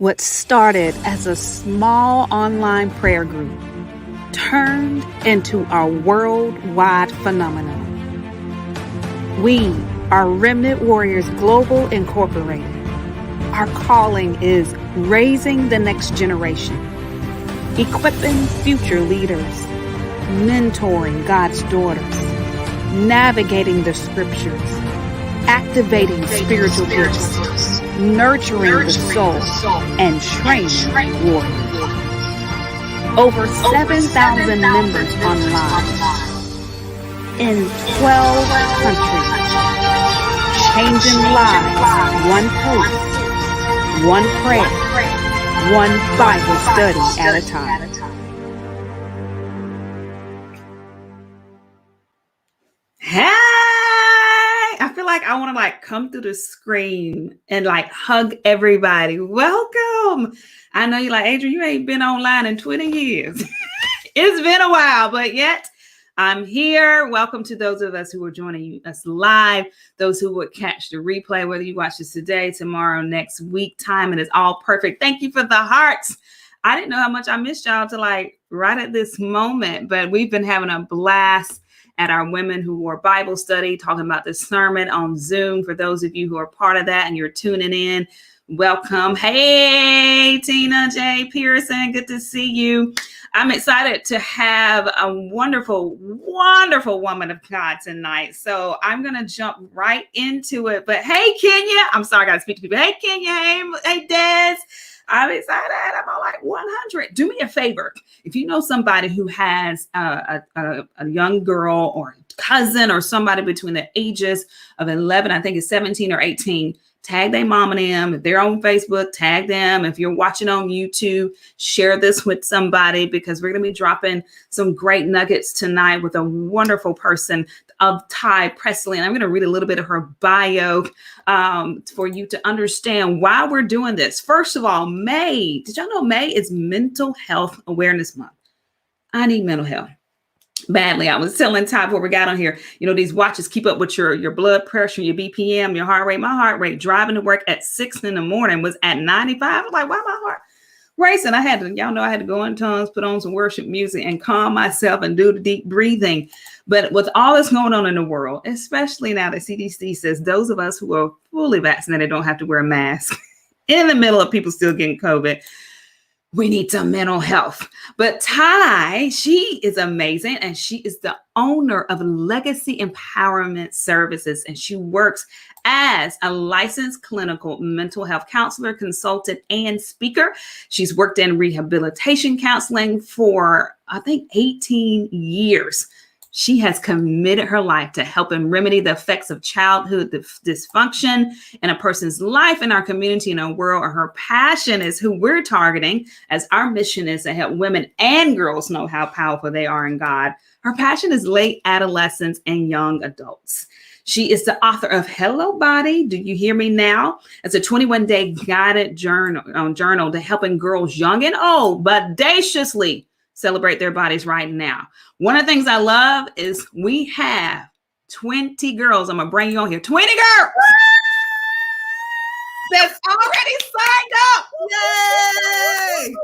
What started as a small online prayer group turned into a worldwide phenomenon. We are Remnant Warriors Global Incorporated. Our calling is raising the next generation, equipping future leaders, mentoring God's daughters, navigating the scriptures, activating spiritual gifts, nurturing the soul, and training warriors. Over 7,000 members online in 12 countries, changing lives one post, one prayer, one Bible study at a time. Hey, I feel like I want to come through the screen and hug everybody. Welcome. I know you're like, Adrian, you ain't been online in 20 years. It's been a while, but yet I'm here. Welcome to those of us who are joining us live, those who would catch the replay, whether you watch this today, tomorrow, next week. Time is all perfect. Thank you for the hearts. I didn't know how much I missed y'all to right at this moment, but we've been having a blast at our Women Who War Bible study, talking about this sermon on Zoom. For those of you who are part of that and you're tuning in, welcome. Hey, Tina J. Pearson, good to see you. I'm excited to have a wonderful, wonderful woman of God tonight. So I'm going to jump right into it. But hey, Kenya, I'm sorry, I got to speak to people. Hey, Kenya, hey, Des. I'm excited. I'm on 100. Do me a favor. If you know somebody who has a young girl or cousin or somebody between the ages of 11, I think it's 17 or 18, tag their mom and them. If they're on Facebook, tag them. If you're watching on YouTube, share this with somebody, because we're going to be dropping some great nuggets tonight with a wonderful person of Ty Presley. And I'm going to read a little bit of her bio for you to understand why we're doing this. First of all, May. Did y'all know May is Mental Health Awareness Month? I need mental health badly. I was telling Ty before we got on here, these watches keep up with your blood pressure, your BPM, your heart rate. My heart rate driving to work at 6 a.m. was at 95. I was like, why my heart racing? I had to go in tongues, put on some worship music and calm myself and do the deep breathing. But with all that's going on in the world, especially now that CDC says those of us who are fully vaccinated don't have to wear a mask in the middle of people still getting COVID, we need some mental health. But Ty, she is amazing. And she is the owner of Legacy Empowerment Services. And she works as a licensed clinical mental health counselor, consultant, and speaker. She's worked in rehabilitation counseling for, I think, 18 years. She has committed her life to helping remedy the effects of childhood dysfunction in a person's life, in our community, in our world. And her passion is who we're targeting, as our mission is to help women and girls know how powerful they are in God. Her passion is late adolescents and young adults. She is the author of Hello Body, Do You Hear Me Now? It's a 21-day guided journal to helping girls young and old bodaciously celebrate their bodies right now. One of the things I love is we have 20 girls. I'm going to bring you on here. 20 girls that's already signed up. Yay!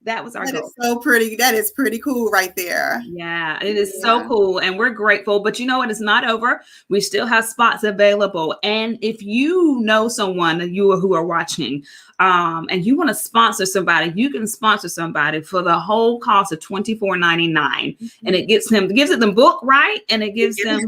That was our goal. That is so pretty. That is pretty cool right there. Yeah, it is so cool. And we're grateful. But you know what? It's not over. We still have spots available. And if you know someone who are watching and you want to sponsor somebody, you can sponsor somebody for the whole cost of $24.99. Mm-hmm. And it gives them the book, right? And it gives them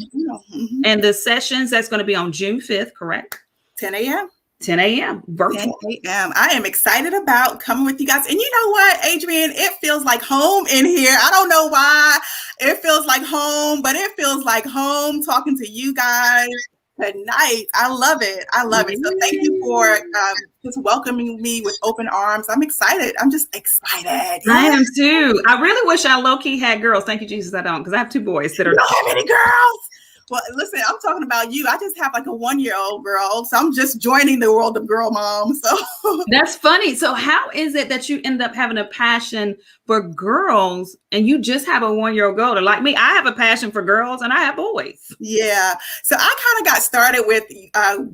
and the sessions that's going to be on June 5th, correct? 10 a.m. 10 a.m. virtual. 10 a.m. I am excited about coming with you guys. And you know what, Adrian? It feels like home in here. I don't know why it feels like home, but it feels like home talking to you guys tonight. I love it. I love it. So thank you for just welcoming me with open arms. I'm excited. I'm just excited. I am too. I really wish I low-key had girls. Thank you, Jesus, I don't, because I have two boys that are. You don't have any girls? Well, listen, I'm talking about you. I just have like a 1-year-old girl, so I'm just joining the world of girl moms. So That's funny. So how is it that you end up having a passion for girls and you just have a 1-year-old daughter? Like me, I have a passion for girls and I have boys. yeah, so I kind of got started with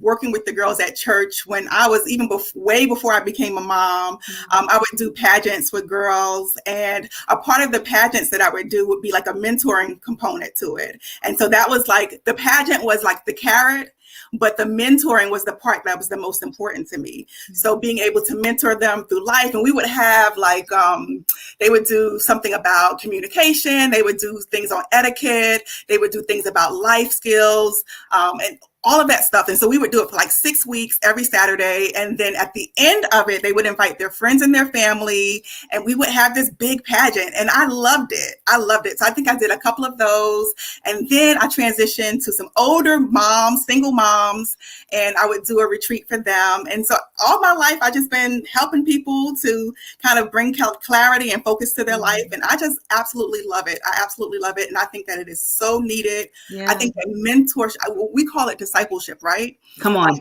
working with the girls at church when I was even way before I became a mom. I would do pageants with girls, and a part of the pageants that I would do would be like a mentoring component to it. And so that was like, the pageant was like the carrot, but the mentoring was the part that was the most important to me. So being able to mentor them through life, and we would have like, they would do something about communication, they would do things on etiquette, they would do things about life skills, and all of that stuff. And so we would do it for like 6 weeks every Saturday. And then at the end of it, they would invite their friends and their family, and we would have this big pageant. And I loved it. I loved it. So I think I did a couple of those. And then I transitioned to some older moms, single moms, and I would do a retreat for them. And so all my life, I just been helping people to kind of bring clarity and focus to their life. And I just absolutely love it. I absolutely love it. And I think that it is so needed. Yeah. I think that mentorship, we call it discipleship, right? Come on.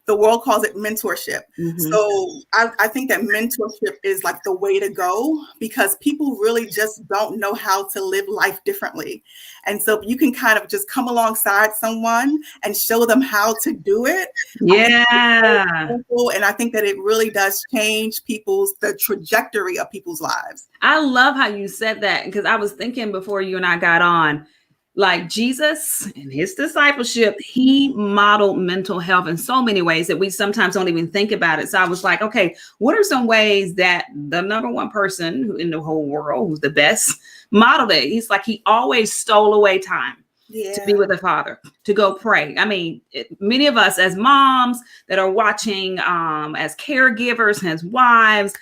The world calls it mentorship. So I think that mentorship is like the way to go, because people really just don't know how to live life differently. And so you can kind of just come alongside someone and show them how to do it. Yeah. And I think that it really does change the trajectory of people's lives. I love how you said that, because I was thinking before you and I got on, like Jesus and his discipleship, he modeled mental health in so many ways that we sometimes don't even think about it. So I was like, okay, what are some ways that the number one person in the whole world, who's the best, modeled it? He's like, he always stole away time to be with the Father, to go pray. I mean, many of us as moms that are watching, as caregivers, as wives,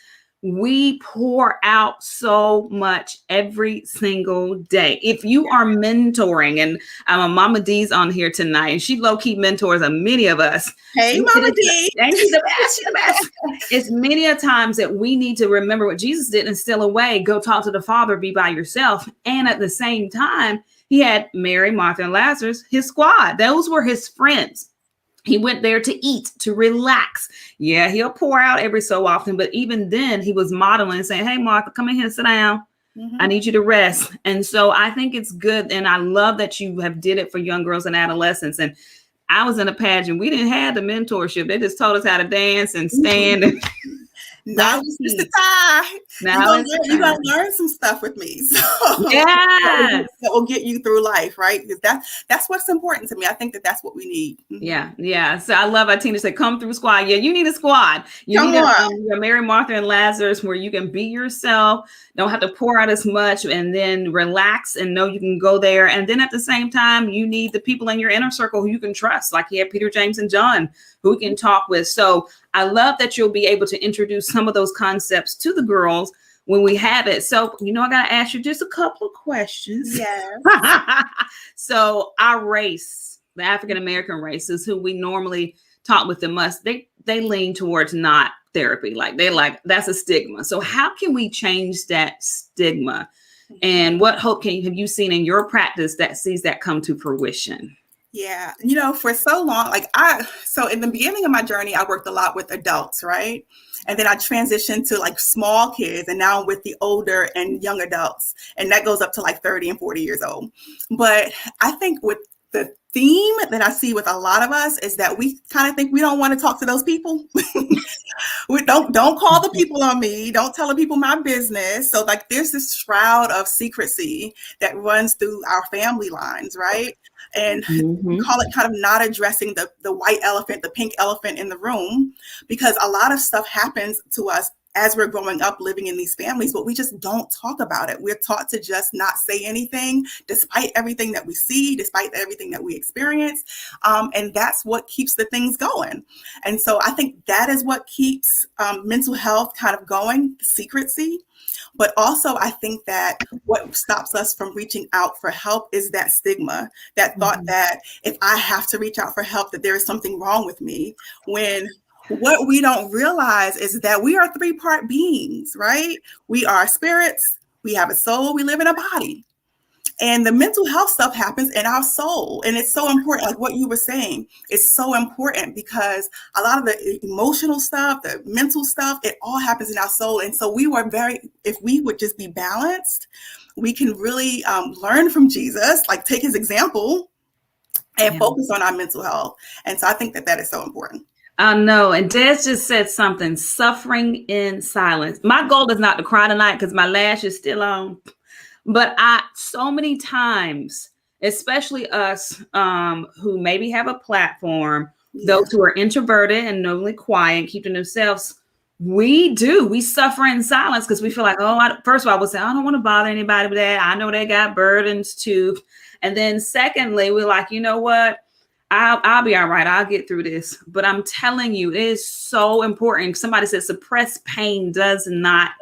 we pour out so much every single day. If you are mentoring, and Mama D's on here tonight, and she low-key mentors many of us. Hey, Mama D. And she's the best. She's the best. It's many a times that we need to remember what Jesus did and steal away, go talk to the Father, be by yourself. And at the same time, he had Mary, Martha, and Lazarus, his squad. Those were his friends. He went there to eat, to relax. Yeah, he'll pour out every so often, but even then he was modeling, saying, hey, Martha, come in here, sit down. I need you to rest. And so I think it's good. And I love that you have did it for young girls and adolescents. And I was in a pageant. We didn't have the mentorship. They just told us how to dance and stand. Now it's just a tie. Now you're gonna learn some stuff with me. So yes. that will get you through life, right? Because that's what's important to me. I think that that's what we need. Yeah. So I love how Tina said, come through squad. Yeah, you need a squad. You need a Mary, Martha, and Lazarus, where you can be yourself, don't have to pour out as much, and then relax and know you can go there. And then at the same time, you need the people in your inner circle who you can trust, like you have Peter, James, and John, who we can talk with. So I love that you'll be able to introduce some of those concepts to the girls when we have it. So, I got to ask you just a couple of questions. Yes. So our race, the African-American race, is who we normally talk with the most. They lean towards not therapy. That's a stigma. So how can we change that stigma? And what hope have you seen in your practice that sees that come to fruition? Yeah. For so long, so in the beginning of my journey, I worked a lot with adults, right? And then I transitioned to like small kids, and now I'm with the older and young adults. And that goes up to like 30 and 40 years old. But I think with the theme that I see with a lot of us is that we kind of think we don't want to talk to those people. We don't call the people on me. Don't tell the people my business. So like there's this shroud of secrecy that runs through our family lines, right? And we call it kind of not addressing the white elephant, the pink elephant in the room, because a lot of stuff happens to us as we're growing up living in these families, but we just don't talk about it. We're taught to just not say anything, despite everything that we see, despite everything that we experience. And that's what keeps the things going. And so I think that is what keeps mental health kind of going, secrecy. But also, I think that what stops us from reaching out for help is that stigma, that thought that if I have to reach out for help, that there is something wrong with me, when what we don't realize is that we are 3-part beings, right? We are spirits, we have a soul, we live in a body. And the mental health stuff happens in our soul. And it's so important, like what you were saying, it's so important because a lot of the emotional stuff, the mental stuff, it all happens in our soul. And so if we would just be balanced, we can really learn from Jesus, like take his example and focus on our mental health. And so I think that is so important. I know. And Des just said something, suffering in silence. My goal is not to cry tonight because my lash is still on. But so many times, especially us who maybe have a platform, those who are introverted and normally quiet, keep to themselves, we suffer in silence because we feel like, first of all, we'll say, I don't want to bother anybody with that. I know they got burdens too. And then secondly, we're like, you know what? I'll be all right. I'll get through this. But I'm telling you, it is so important. Somebody said suppressed pain does not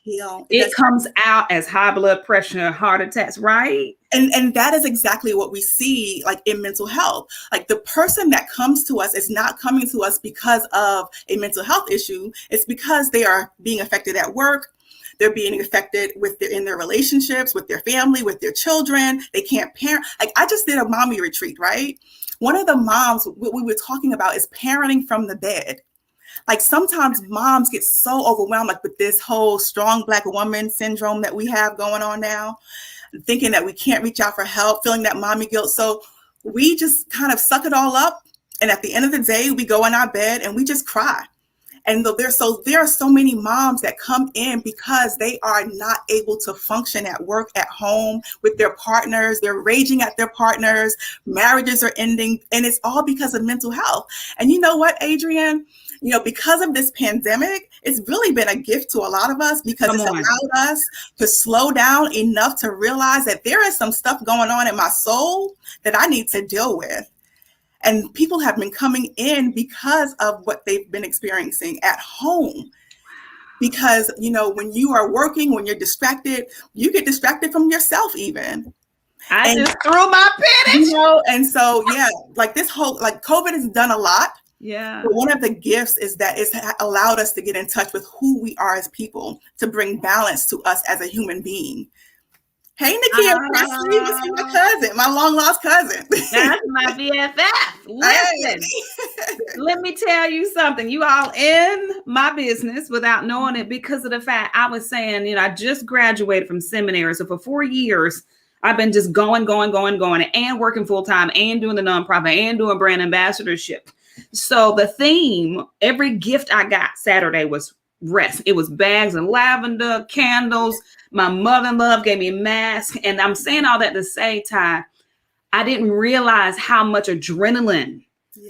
heal. It comes out as high blood pressure, heart attacks, right? And that is exactly what we see like in mental health. Like the person that comes to us is not coming to us because of a mental health issue. It's because they are being affected at work. They're being affected in their relationships, with their family, with their children. They can't parent. Like I just did a mommy retreat, right? One of the moms, what we were talking about is parenting from the bed. Like sometimes moms get so overwhelmed, like with this whole strong Black woman syndrome that we have going on now, thinking that we can't reach out for help, feeling that mommy guilt. So we just kind of suck it all up. And at the end of the day, we go in our bed and we just cry. And there are so many moms that come in because they are not able to function at work, at home, with their partners. They're raging at their partners. Marriages are ending. And it's all because of mental health. And you know what, Adrienne? You know, because of this pandemic, it's really been a gift to a lot of us because it's allowed us to slow down enough to realize that there is some stuff going on in my soul that I need to deal with. And people have been coming in because of what they've been experiencing at home. Because, you know, when you are working, when you're distracted, you get distracted from yourself even. I just threw my pen. You know, and so, yeah, like this whole, like COVID has done a lot. Yeah. But one of the gifts is that it's allowed us to get in touch with who we are as people, to bring balance to us as a human being. Hey, Nikki, Presley, this is my cousin, my long lost cousin. That's my BFF. Listen, let me tell you something. You all in my business without knowing it because of the fact I was saying, you know, I just graduated from seminary. So for 4 years, I've been just going, and working full time and doing the nonprofit and doing brand ambassadorship. So the theme, every gift I got Saturday was rest. It was bags of lavender, candles. My mother-in-law gave me a mask. And I'm saying all that to say, Ty, I didn't realize how much adrenaline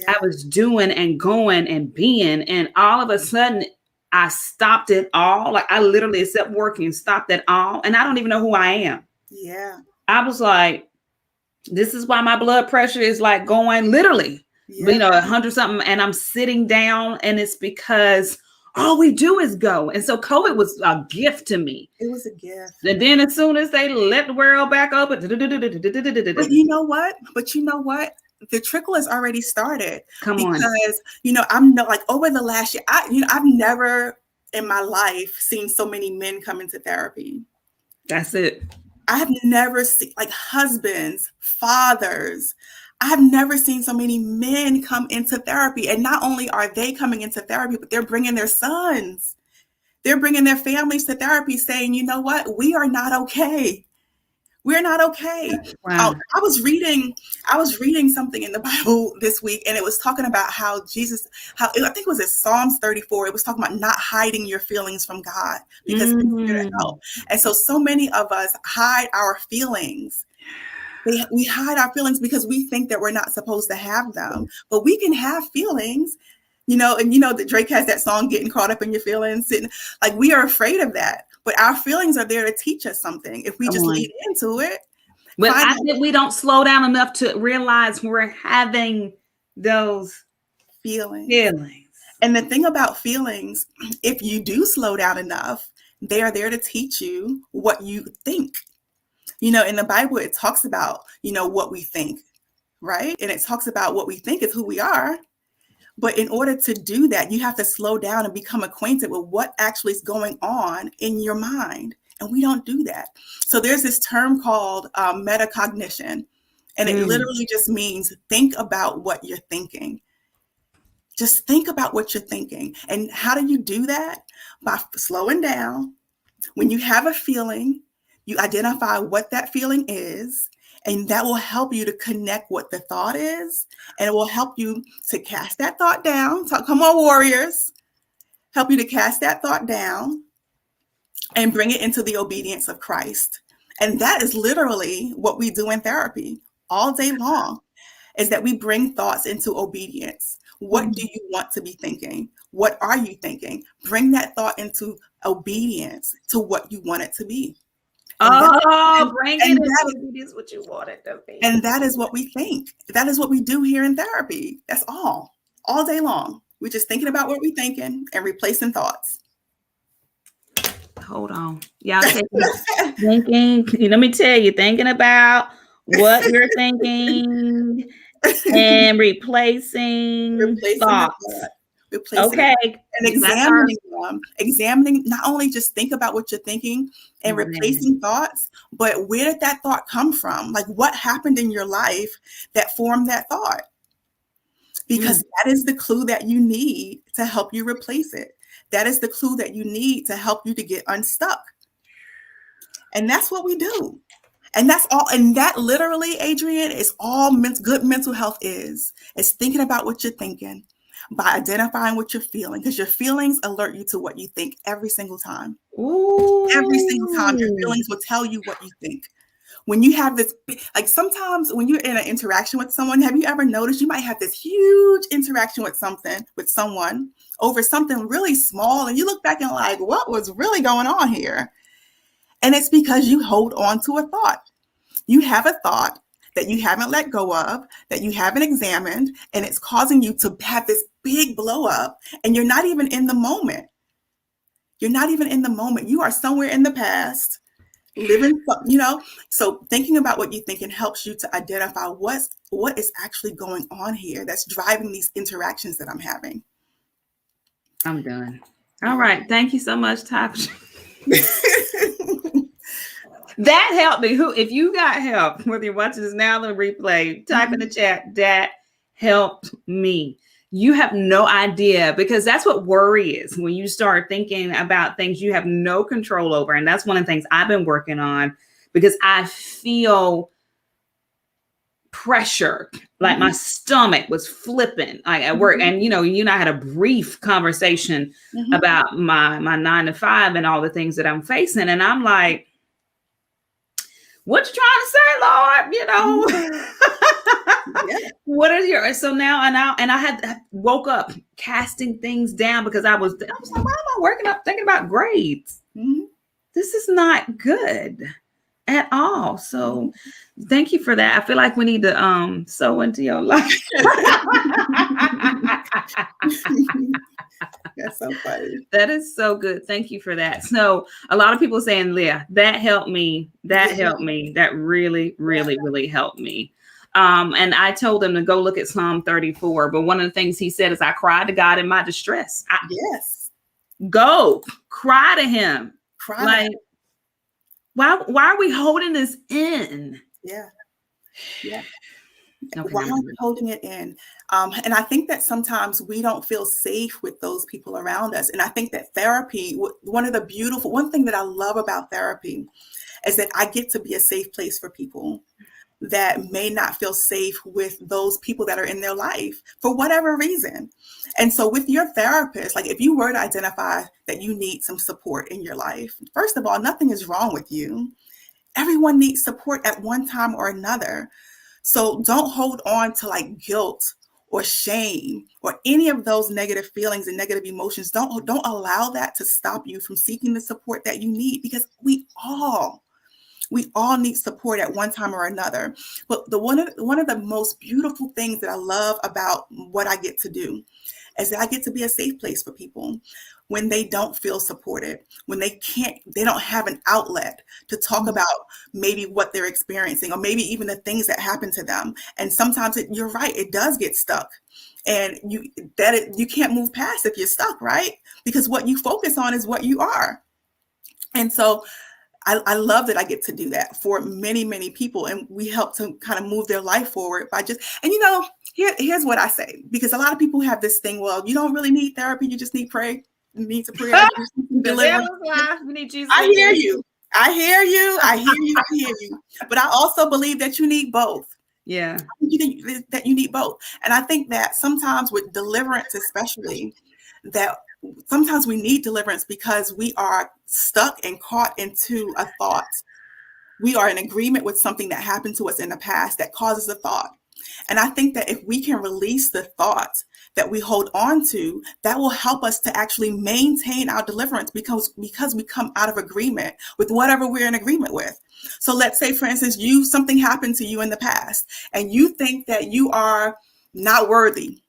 I was doing and going and being. And all of a sudden, I stopped it all. Like I literally stopped working, stopped it all. And I don't even know who I am. Yeah. I was like, this is why my blood pressure is like going literally, you know, 100 something. And I'm sitting down and it's because all we do is go. And so COVID was a gift to me. It was a gift. And then as soon as they let the world back open. But you know what? The trickle has already started. Come on. Because, you know, I'm not like over the last year, I've never in my life seen so many men come into therapy. That's it. I have never seen like husbands, fathers. I have never seen so many men come into therapy. And not only are they coming into therapy, but they're bringing their sons. They're bringing their families to therapy saying, you know what? We are not okay. We're not okay. Wow. I was reading something in the Bible this week, and it was talking about how I think it was in Psalms 34. It was talking about not hiding your feelings from God because He's here to help. And so many of us hide our feelings. We hide our feelings because we think that we're not supposed to have them, but we can have feelings, you know, and you know that Drake has that song, Getting Caught Up in Your Feelings. Like we are afraid of that, but our feelings are there to teach us something if we just lean into it. Well, I think we don't slow down enough to realize we're having those feelings. And the thing about feelings, if you do slow down enough, they are there to teach you what you think. You know, in the Bible, it talks about, you know, what we think, right? And it talks about what we think is who we are. But in order to do that, you have to slow down and become acquainted with what actually is going on in your mind, And we don't do that. So there's this term called metacognition, and it literally just means think about what you're thinking. Just think about what you're thinking. And how do you do that? By slowing down. When you have a feeling, you identify what that feeling is, and that will help you to connect what the thought is, and it will help you to cast that thought down. So come on, warriors. Help you to cast that thought down and bring it into the obedience of Christ. And that is literally what we do in therapy all day long, is that we bring thoughts into obedience. What do you want to be thinking? What are you thinking? Bring that thought into obedience to what you want it to be. Bring it into obedience what you want it to be. And that is what we think. That is what we do here in therapy. That's all day long. We're just thinking about what we're thinking and replacing thoughts. Hold on. Y'all thinking, let me tell you, thinking about what you're thinking and replacing thoughts. Okay. And examining, not only just think about what you're thinking and replacing thoughts, but where did that thought come from? Like, what happened in your life that formed that thought? Because that is the clue that you need to help you replace it. That is the clue that you need to help you to get unstuck. And that's what we do. And that's all. And that literally, Adrienne, is all good mental health is. It's thinking about what you're thinking by identifying what you're feeling, because your feelings alert you to what you think every single time. Ooh. Every single time your feelings will tell you what you think. When you have this, like sometimes when you're in an interaction with someone, have you ever noticed you might have this huge interaction with someone over something really small, and you look back and like, what was really going on here? And it's because you hold on to a thought. You have a thought that you haven't let go of, that you haven't examined, and it's causing you to have this big blow up, and you're not even in the moment. You're not even in the moment. You are somewhere in the past, living, so thinking about what you think helps you to identify what is actually going on here that's driving these interactions that I'm having. I'm done. All right. Thank you so much, Tasha. That helped me. If you got help, whether you're watching this now or the replay, type in the chat, that helped me. You have no idea, because that's what worry is. When you start thinking about things you have no control over. And that's one of the things I've been working on, because I feel pressure, like my stomach was flipping like at work. And you and I had a brief conversation about my 9 to 5 and all the things that I'm facing. And I'm like, what you trying to say, Lord? What is your, so now, and I had woke up casting things down, because I was like, why am I working up thinking about grades? This is not good at all. So thank you for that. I feel like we need to sow into your life. That's so funny. That is so good. Thank you for that. So a lot of people saying, Leah, that helped me. That helped me. That really, really, really helped me. And I told him to go look at Psalm 34. But one of the things he said is, I cried to God in my distress. Go cry to him. Like, why are we holding this in? Yeah. Okay, why are we holding it in? And I think that sometimes we don't feel safe with those people around us. And I think that therapy, one thing that I love about therapy is that I get to be a safe place for people that may not feel safe with those people that are in their life for whatever reason. And so with your therapist, like if you were to identify that you need some support in your life, first of all, nothing is wrong with you. Everyone needs support at one time or another. So don't hold on to like guilt or shame or any of those negative feelings and negative emotions. Don't allow that to stop you from seeking the support that you need, because we all need support at one time or another. But one of the most beautiful things that I love about what I get to do is that I get to be a safe place for people when they don't feel supported, when they don't have an outlet to talk about maybe what they're experiencing, or maybe even the things that happen to them. And sometimes you're right, it does get stuck. And you can't move past if you're stuck, right? Because what you focus on is what you are. And so I love that I get to do that for many, many people. And we help to kind of move their life forward by just, and here's what I say, because a lot of people have this thing, well, you don't really need therapy. You just need pray. You need to pray. Deliverance. We need Jesus. I hear you. I hear you. I hear you. I hear you. But I also believe that you need both. Yeah. That you need both. And I think that sometimes with deliverance, especially, that sometimes we need deliverance because we are stuck and caught into a thought. We are in agreement with something that happened to us in the past that causes a thought. And I think that if we can release the thought that we hold on to, that will help us to actually maintain our deliverance because we come out of agreement with whatever we're in agreement with. So let's say, for instance, something happened to you in the past and you think that you are not worthy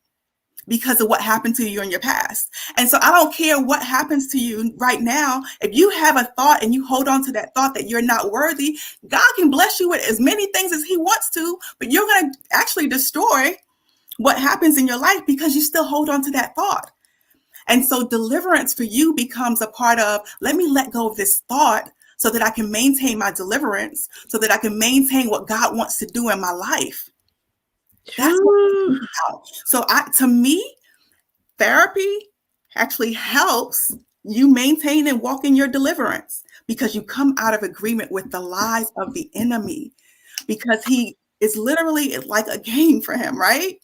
because of what happened to you in your past. And so I don't care what happens to you right now. If you have a thought and you hold on to that thought that you're not worthy, God can bless you with as many things as he wants to, but you're going to actually destroy what happens in your life because you still hold on to that thought. And so deliverance for you becomes a part of, let me let go of this thought so that I can maintain my deliverance, so that I can maintain what God wants to do in my life. That's what it's about. So to me, therapy actually helps you maintain and walk in your deliverance because you come out of agreement with the lies of the enemy, because he is literally like a game for him, right?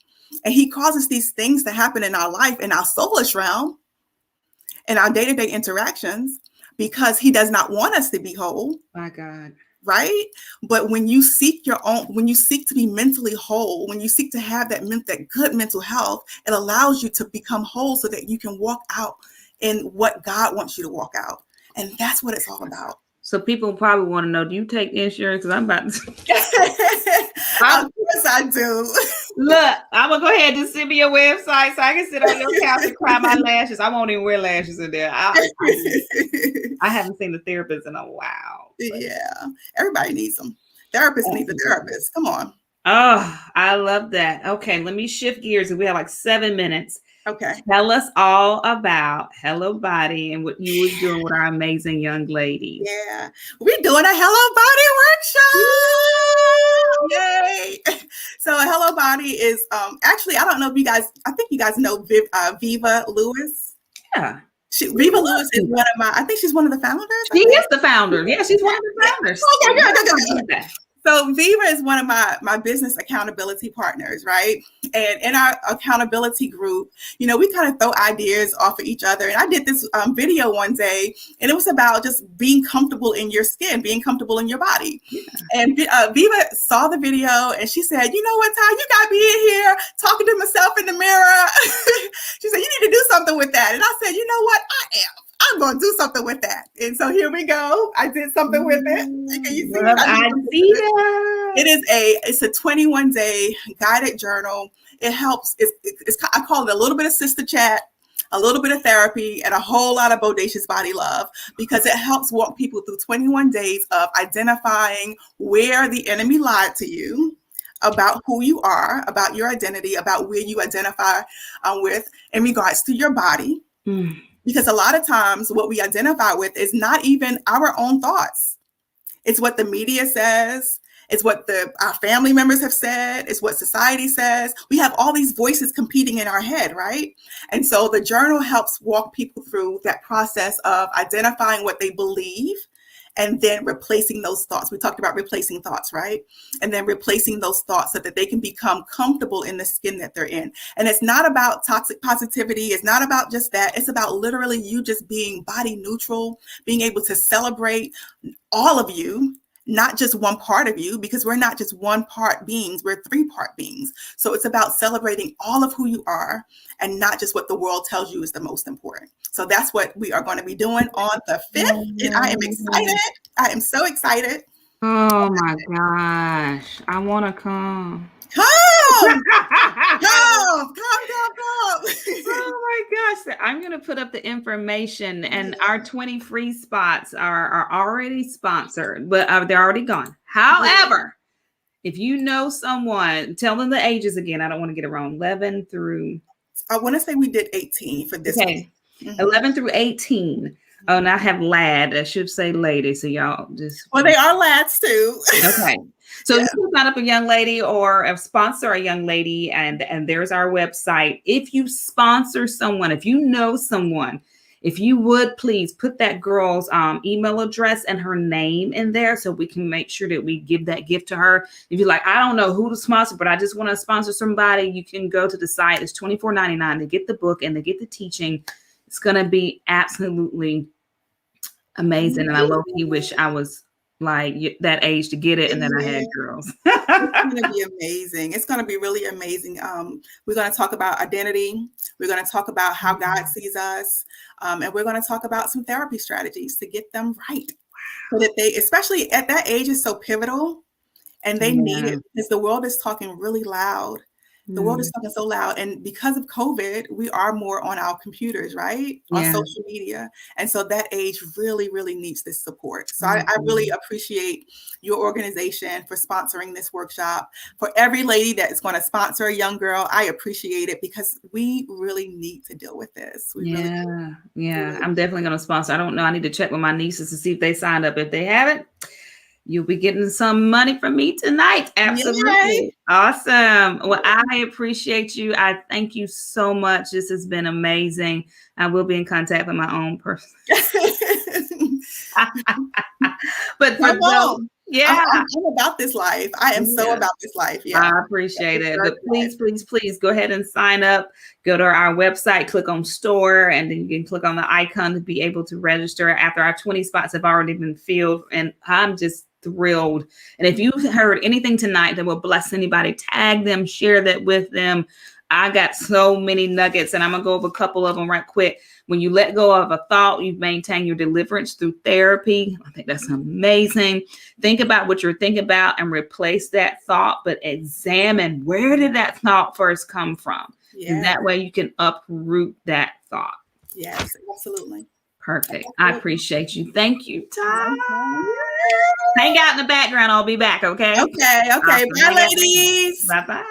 And he causes these things to happen in our life, in our soulish realm, in our day-to-day interactions, because he does not want us to be whole. My God. Right? But when you seek to be mentally whole, when you seek to have that good mental health, it allows you to become whole so that you can walk out in what God wants you to walk out. And that's what it's all about. So people probably want to know, do you take insurance? Because I'm about to. Of course I do. Look, I'm going to go ahead and send me your website so I can sit on your couch and cry my lashes. I won't even wear lashes in there. I haven't seen a therapist in a while. But. Yeah. Everybody needs them. Therapists need a therapist. Come on. Oh, I love that. Okay, let me shift gears. We have like 7 minutes. Okay. Tell us all about Hello Body and what you was doing with our amazing young ladies. Yeah. We're doing a Hello Body workshop. Yay. So Hello Body is actually, I don't know if I think you guys know Viva Lewis. Yeah. Viva Lewis is I think she's one of the founders. She is the founder. Yeah, she's one of the founders. Okay. So Viva is one of my business accountability partners, right? And in our accountability group, we kind of throw ideas off of each other. And I did this video one day, and it was about just being comfortable in your skin, being comfortable in your body. Yeah. And Viva saw the video, and she said, "You know what, Ty, you got me in here talking to myself in the mirror." She said, "You need to do something with that." And I said, "You know what, I'm going to do something with that." And so here we go. I did something with it. Can you see it? I see that. It's a 21-day guided journal. It helps. I call it a little bit of sister chat, a little bit of therapy, and a whole lot of bodacious body love, because it helps walk people through 21 days of identifying where the enemy lied to you about who you are, about your identity, about where you identify with in regards to your body. Because a lot of times what we identify with is not even our own thoughts. It's what the media says. It's what our family members have said. It's what society says. We have all these voices competing in our head, right? And so the journal helps walk people through that process of identifying what they believe and then replacing those thoughts. We talked about replacing thoughts, right? And then replacing those thoughts so that they can become comfortable in the skin that they're in. And it's not about toxic positivity. It's not about just that. It's about literally you just being body neutral, being able to celebrate all of you, not just one part of you, because we're not just one part beings, we're 3-part beings. So it's about celebrating all of who you are and not just what the world tells you is the most important. So that's what we are going to be doing on the 5th. And I am excited. I am so excited. Oh my gosh. I want to come. Come. Oh my gosh. I'm going to put up the information, and our 20 free spots are already sponsored, but they're already gone. However, if you know someone, tell them the ages again. I don't want to get it wrong. 11 through. I want to say we did 18 for this. Okay. 11 through 18. Oh, and I have lad. I should say lady. So y'all just. Well, they are lads too. Okay. So you can sign up a young lady or a sponsor a young lady, and there's our website. If you sponsor someone, if you know someone, if you would please put that girl's email address and her name in there so we can make sure that we give that gift to her. If you're like, I don't know who to sponsor, but I just want to sponsor somebody, you can go to the site. It's $24.99 to get the book and to get the teaching. It's going to be absolutely amazing. And I low-key wish I was like that age to get it, and then I had girls. It's going to be amazing. It's going to be really amazing. We're going to talk about identity. We're going to talk about how God sees us, and we're going to talk about some therapy strategies to get them right, so that they, especially at that age, is so pivotal, and they need it because the world is talking really loud. The world is talking so loud. And because of COVID, we are more on our computers, right? On social media. And so that age really, really needs this support. So I really appreciate your organization for sponsoring this workshop. For every lady that is going to sponsor a young girl, I appreciate it because we really need to deal with this. We really I'm definitely going to sponsor. I don't know. I need to check with my nieces to see if they signed up. If they haven't, you'll be getting some money from me tonight. Absolutely. Yay. Awesome. Well, I appreciate you. I thank you so much. This has been amazing. I will be in contact with my own person. But for those, I'm about this life. I am so about this life. Yeah, I appreciate it. But please go ahead and sign up. Go to our website, click on store, and then you can click on the icon to be able to register after our 20 spots have already been filled. And I'm just thrilled. And if you heard anything tonight that will bless anybody, tag them, share that with them. I got so many nuggets, and I'm going to go over a couple of them right quick. When you let go of a thought, you maintain your deliverance through therapy. I think that's amazing. Think about what you're thinking about and replace that thought, but examine where did that thought first come from? And that way you can uproot that thought. Yes, absolutely. Perfect. I appreciate you. Thank you, Tom. Hang out in the background. I'll be back. Okay. Okay. Awesome. Bye, ladies. Bye-bye.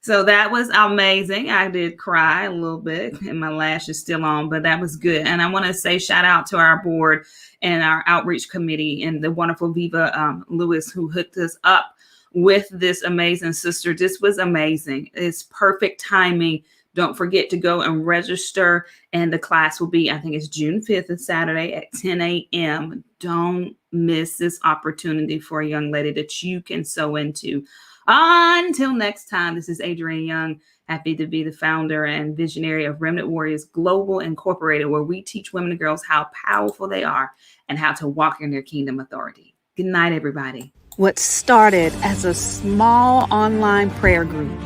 So that was amazing. I did cry a little bit and my lash is still on, but that was good. And I want to say shout out to our board and our outreach committee and the wonderful Viva Lewis, who hooked us up with this amazing sister. This was amazing. It's perfect timing. Don't forget to go and register. And the class will be, I think it's June 5th, and Saturday at 10 a.m. Don't miss this opportunity for a young lady that you can sow into. Until next time, this is Adrienne Young, happy to be the founder and visionary of Remnant Warriors Global Incorporated, where we teach women and girls how powerful they are and how to walk in their kingdom authority. Good night, everybody. What started as a small online prayer group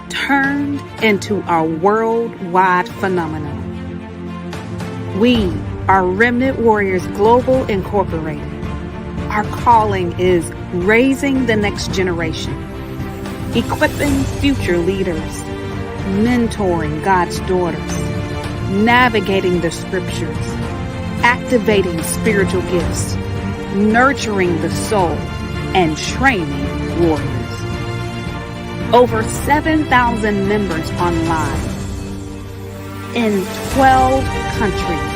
turned into our worldwide phenomenon. We are Remnant Warriors Global Incorporated. Our calling is raising the next generation, equipping future leaders, mentoring God's daughters, navigating the scriptures, activating spiritual gifts, nurturing the soul, and training warriors. Over 7,000 members online in 12 countries,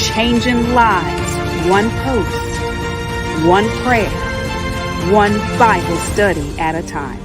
changing lives one post, one prayer, one Bible study at a time.